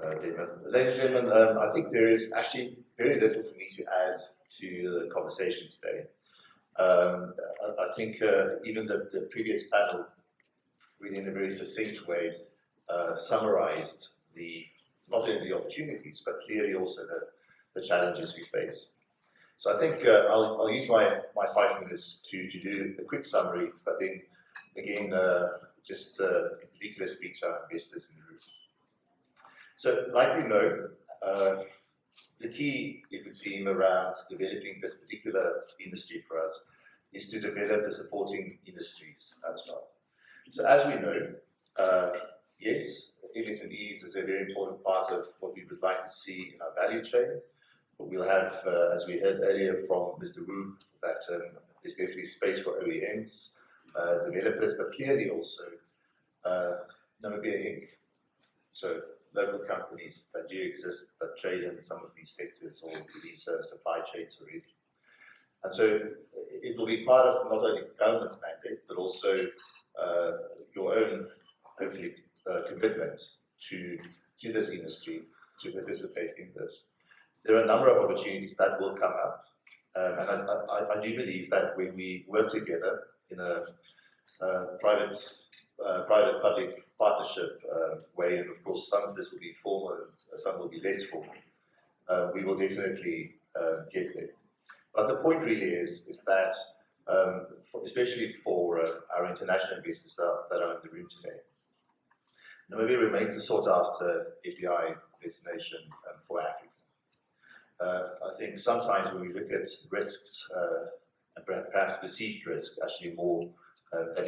Ladies and gentlemen, I think there is actually very little for me to add to the conversation today. I think even the previous panel, really in a very succinct way, summarized not only the opportunities, but clearly also the challenges we face. So I think I'll use my 5 minutes to do a quick summary, but then again, just in particular speak to our investors in the room. So, like we know, the key, it would seem, around developing this particular industry for us is to develop the supporting industries as well. So, as we know, yes, MSMEs is a very important part of what we would like to see in our value chain. But we'll have, as we heard earlier from Mr. Wu, that there's definitely space for OEMs, developers, but clearly also Namibia Inc. So local companies that do exist that trade in some of these sectors or these supply chains already. And so it will be part of not only the government's mandate, but also your own, hopefully, commitment to this industry to participate in this. There are a number of opportunities that will come up, and I do believe that when we work together in a private-public partnership way, and of course some of this will be formal and some will be less formal, we will definitely get there. But the point really is that, especially for our international investors that are in the room today, Namibia remains a sought-after FDI destination for Africa. I think sometimes when we look at risks, and perhaps perceived risks, actually more than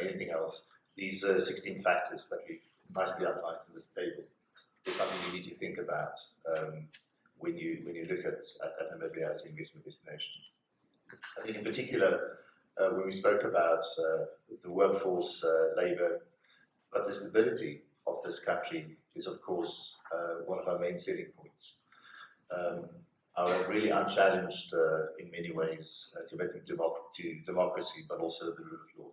anything else, these 16 factors that we've nicely outlined on this table is something you need to think about when you look at Namibia as an investment destination. I think in particular, when we spoke about the workforce, labour, but the stability of this country is of course one of our main selling points. Our really unchallenged, in many ways, commitment to democracy, but also the rule of law.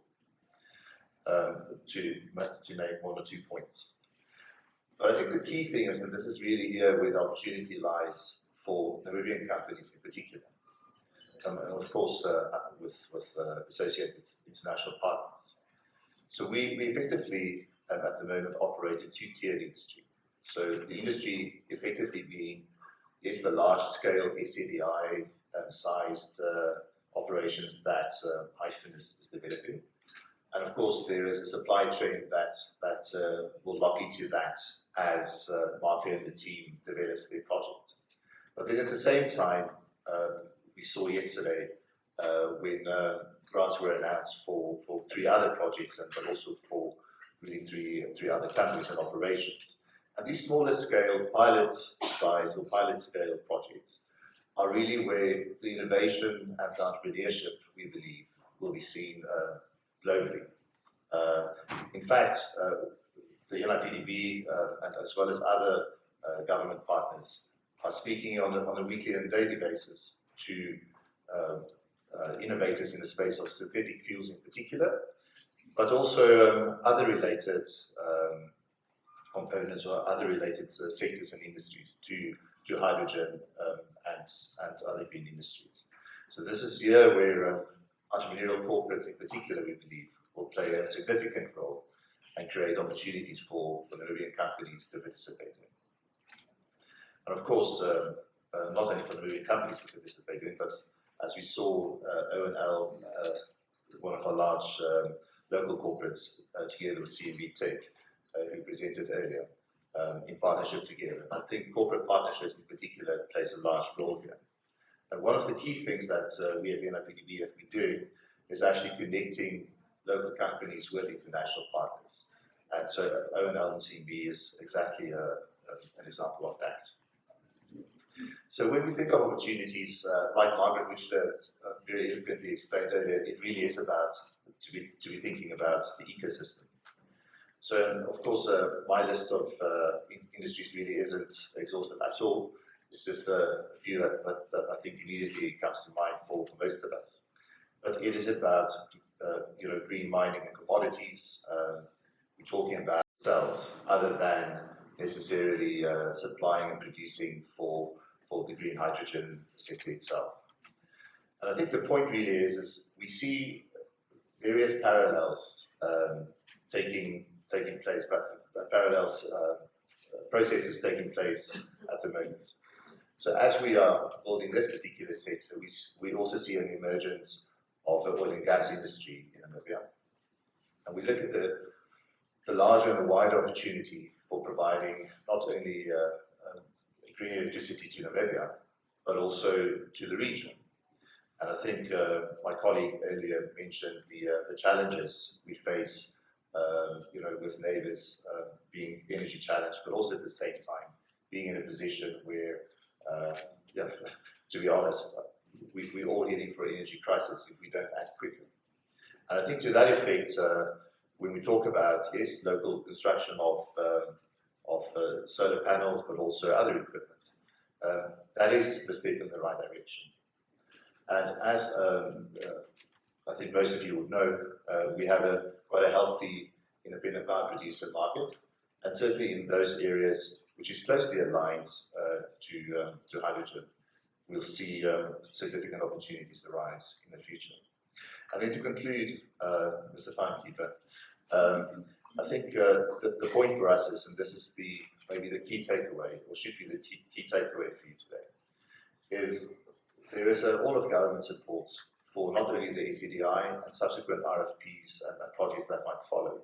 To name 1 or 2 points. But I think the key thing is, and this is really here where the opportunity lies for Namibian companies in particular, and of course with associated international partners. So we effectively, at the moment, operate a 2-tiered industry. So the industry effectively being the large-scale SCDI-sized operations that Hyphen is developing. And of course, there is a supply chain that will lock into that as Marco and the team develops their project. But then at the same time, we saw yesterday when grants were announced for 3 other projects, but also for really three other countries and operations. And these smaller scale pilot size or pilot scale projects are really where the innovation and the entrepreneurship, we believe, will be seen globally. In fact, the NIPDB and as well as other government partners are speaking on a weekly and daily basis to innovators in the space of synthetic fuels in particular, but also other related components or other related sectors and industries to hydrogen and other green industries. So this is here where entrepreneurial corporates in particular, we believe, will play a significant role and create opportunities for Namibian companies to participate in. And of course, not only for Namibian companies to participate in, but as we saw, ONL, one of our large local corporates, together with CMB Tech, who presented earlier, in partnership together. I think corporate partnerships in particular plays a large role here. And one of the key things that we at NIPDB have been doing is actually connecting local companies with international partners. And so ONL and CMB is exactly an example of that. So when we think of opportunities, like Margaret, which very eloquently explained earlier, it really is about to be thinking about the ecosystem. So, of course, my list of industries really isn't exhaustive at all. It's just a few that I think immediately comes to mind for most of us. But it is about green mining and commodities. We're talking about ourselves, other than necessarily supplying and producing for the green hydrogen sector itself. And I think the point really is we see various parallels taking place, but parallels processes taking place at the moment. So as we are building this particular sector, we also see an emergence of the oil and gas industry in Namibia. And we look at the larger and the wider opportunity for providing not only green electricity to Namibia, but also to the region. And I think my colleague earlier mentioned the challenges we face, with neighbours being energy challenged, but also at the same time being in a position where, to be honest, we're all heading for an energy crisis if we don't act quickly. And I think to that effect, when we talk about, yes, local construction of solar panels, but also other equipment, that is the step in the right direction. And as I think most of you would know, we have quite a healthy independent power producer market, and certainly in those areas which is closely aligned to hydrogen, we'll see significant opportunities arise in the future. And then to conclude, Mr. Timekeeper, I think the point for us is, and this is maybe the key takeaway, or should be the key takeaway for you today, is there is all of government support for not only the SCDI and subsequent RFPs and projects that might follow,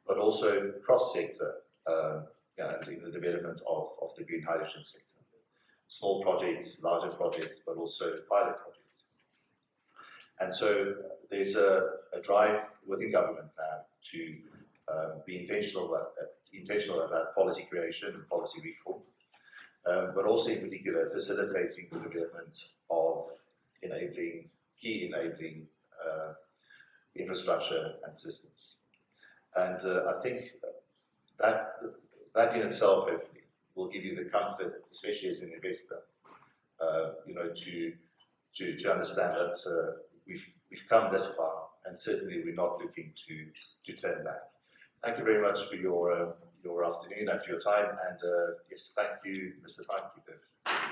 but also cross-sector in the development of the green hydrogen sector. Small projects, larger projects, but also pilot projects. And so there's a drive within government now to be intentional about policy creation and policy reform, but also in particular facilitating the development of key enabling infrastructure and systems. And I think that in itself hopefully will give you the comfort, especially as an investor, to understand that we've come this far, and certainly we're not looking to turn back. Thank you very much for your afternoon and for your time, and yes, thank you, Mr. Timekeeper.